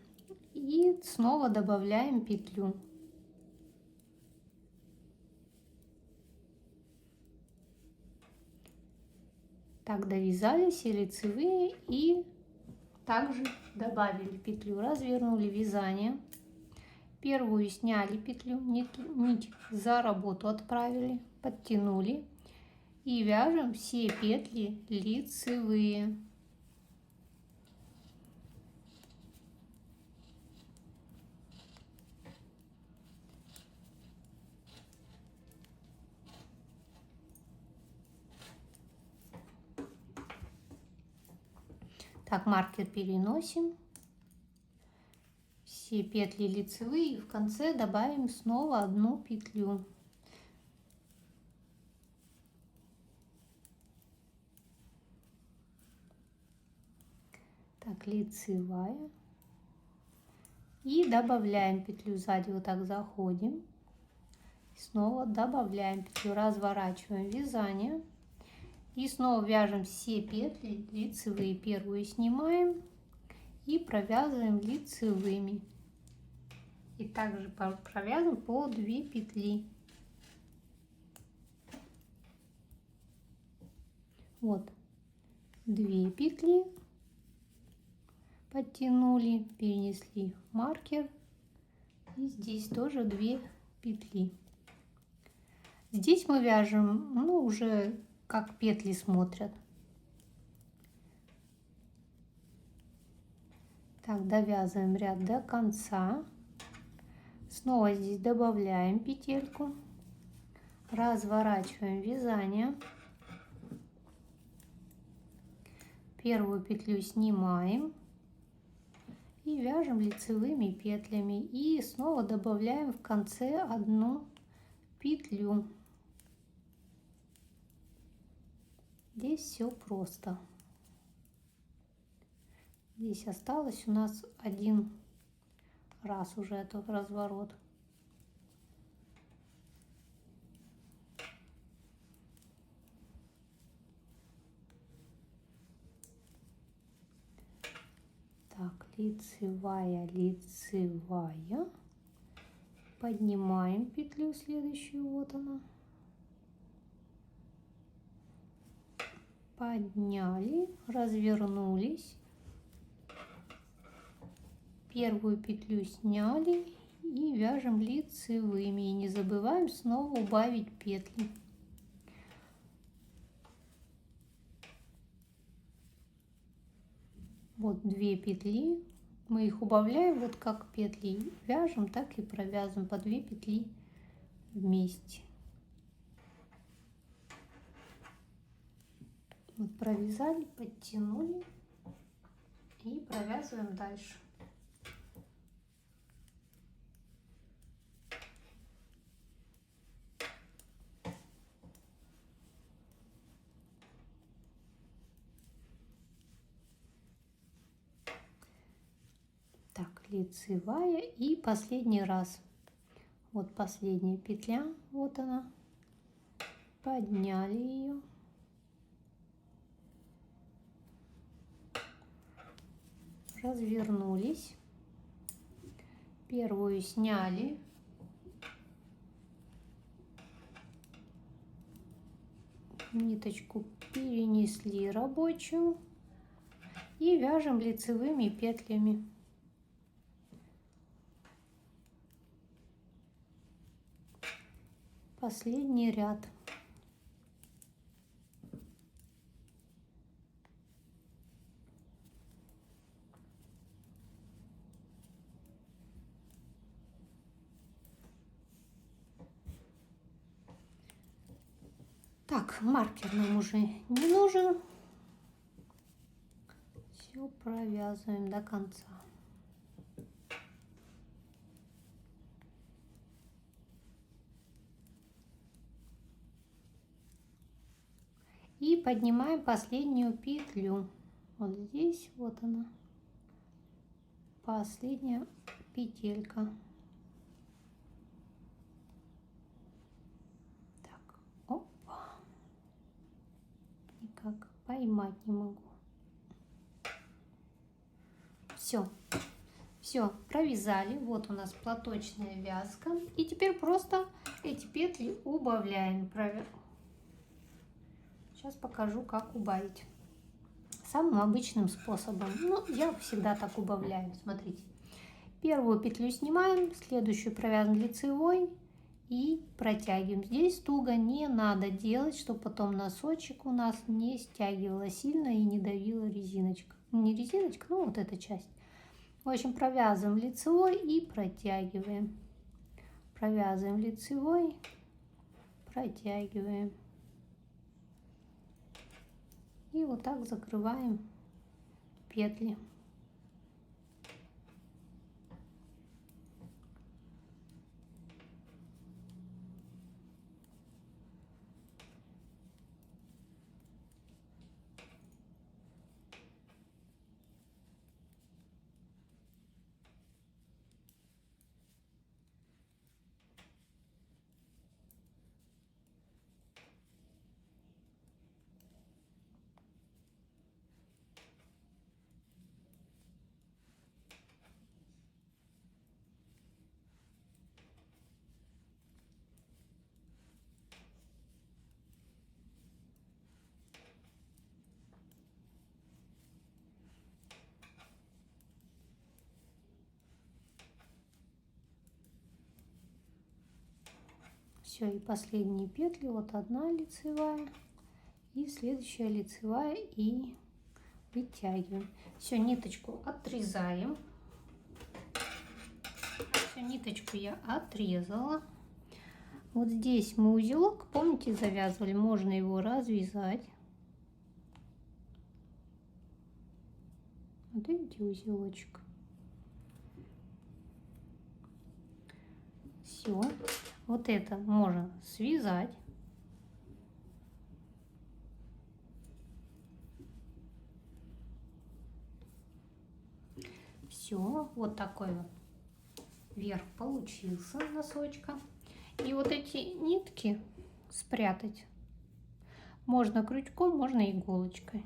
И снова добавляем петлю. Так, довязали все лицевые и также добавили петлю. Развернули вязание. Первую сняли петлю, нить за работу отправили, подтянули и вяжем все петли лицевые. Так, маркер переносим. Все петли лицевые и в конце добавим снова 1 петлю. Так, лицевая. И добавляем петлю сзади, вот так заходим. Снова добавляем петлю, разворачиваем вязание. И снова вяжем все петли лицевые. Первую снимаем и провязываем лицевыми. И также провязываем по 2 петли. Вот 2 петли. Подтянули, перенесли маркер. И здесь тоже 2 петли. Здесь мы вяжем, ну, уже как петли смотрят. Так, довязываем ряд до конца. Снова здесь добавляем петельку. Разворачиваем вязание. Первую петлю снимаем. И вяжем лицевыми петлями. И снова добавляем в конце одну петлю. Здесь все просто. Здесь осталось у нас один раз уже этот разворот. Так, лицевая, лицевая. Поднимаем петлю следующую, вот она. Подняли, развернулись. Первую петлю сняли и вяжем лицевыми. И не забываем снова убавить петли. Вот 2 петли, мы их убавляем, вот как петли вяжем, так и провязываем по 2 петли вместе. Вот провязали, подтянули и провязываем дальше. Так, лицевая и последний раз. Вот последняя петля, вот она. Подняли ее. Развернулись. Первую сняли. Ниточку перенесли рабочую. И вяжем лицевыми петлями. Последний ряд. Так, маркер нам уже не нужен. Все провязываем до конца. И поднимаем последнюю петлю. Вот здесь, вот она. Последняя петелька. Так, опа. Никак поймать не могу. Все, провязали. Вот у нас платочная вязка. И теперь просто эти петли убавляем. Сейчас покажу, как убавить. Самым обычным способом. Ну, я всегда так убавляю. Смотрите. Первую петлю снимаем, следующую провязываем лицевой и протягиваем. Здесь туго не надо делать, чтобы потом носочек у нас не стягивала сильно и не давила резиночка. Не резиночка, но вот эта часть. В общем, провязываем лицевой и протягиваем. Провязываем лицевой, протягиваем. И вот так закрываем петли. Все, и последние петли, вот одна лицевая и следующая лицевая, и вытягиваем. Все, ниточку отрезаем. Все, ниточку я отрезала. Вот здесь мы узелок, помните, завязывали, можно его развязать. Вот видите, узелочек. Все. Вот это можно связать. Все, вот такой вот верх получился носочка. И вот эти нитки спрятать можно крючком, можно иголочкой.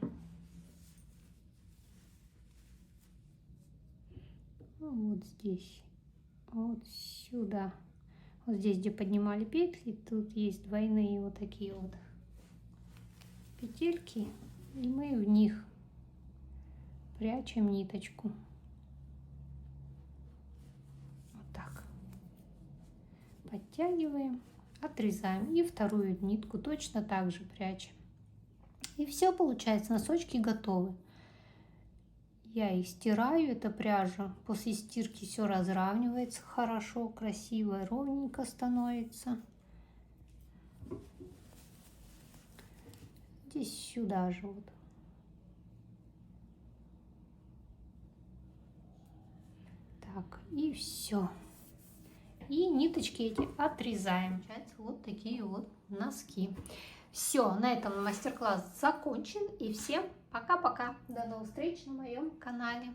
Вот здесь, вот сюда. Вот здесь, где поднимали петли, тут есть двойные вот такие вот петельки. И мы в них прячем ниточку. Вот так. Подтягиваем, отрезаем. И вторую нитку точно так же прячем. И все, получается, носочки готовы. Я их стираю, эта пряжа. После стирки все разравнивается хорошо, красиво, ровненько становится. Здесь сюда же вот. Так, и все. И ниточки эти отрезаем. Получается вот такие вот носки. Все, на этом мастер-класс закончен. И всем пока-пока. До новых встреч на моем канале.